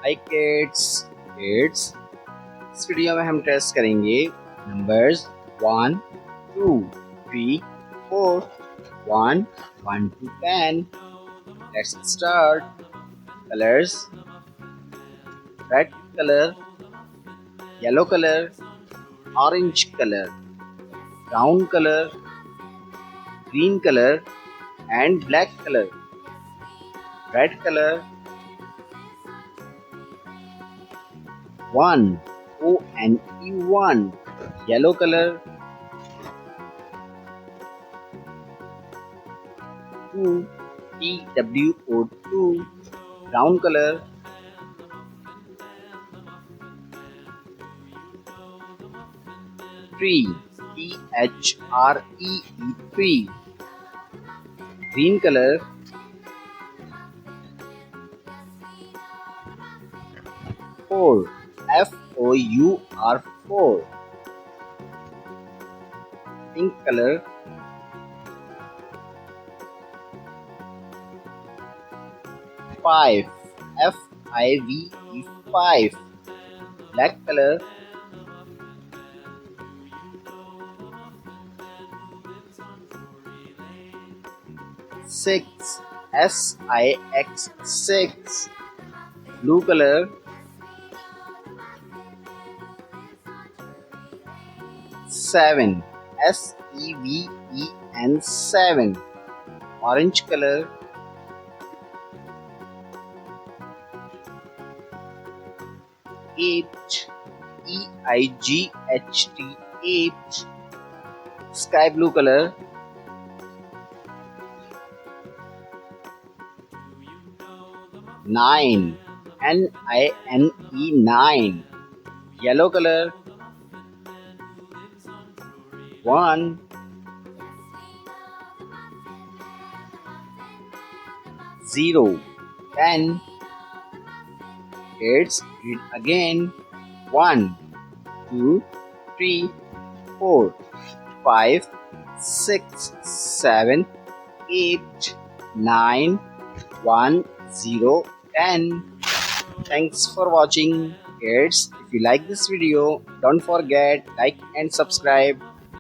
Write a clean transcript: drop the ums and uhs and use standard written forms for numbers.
हाय kids इस video में हम टेस्ट करेंगे numbers 1 2 3 4 1 1 to 10. Let's start. Colors: red color, yellow color, orange color, brown color, green color and black color. Red color 1 O-N-E 1, yellow color 2 T-W-O 2, brown color 3 T-H-R-E-E 3, green color 4 F-O-U-R 4, pink color 5 F-I-V-E 5, black color 6 S-I-X 6, blue color 7 S-E-V-E-N 7, orange color 8 E-I-G-H-T 8, sky blue color 9 N-I-N-E 9, yellow color 1 0 10. Kids, read again. 1 2 3 4 5 6 7 8 9 1 0 10. Thanks for watching, kids. If you like this video, don't forget like and subscribe.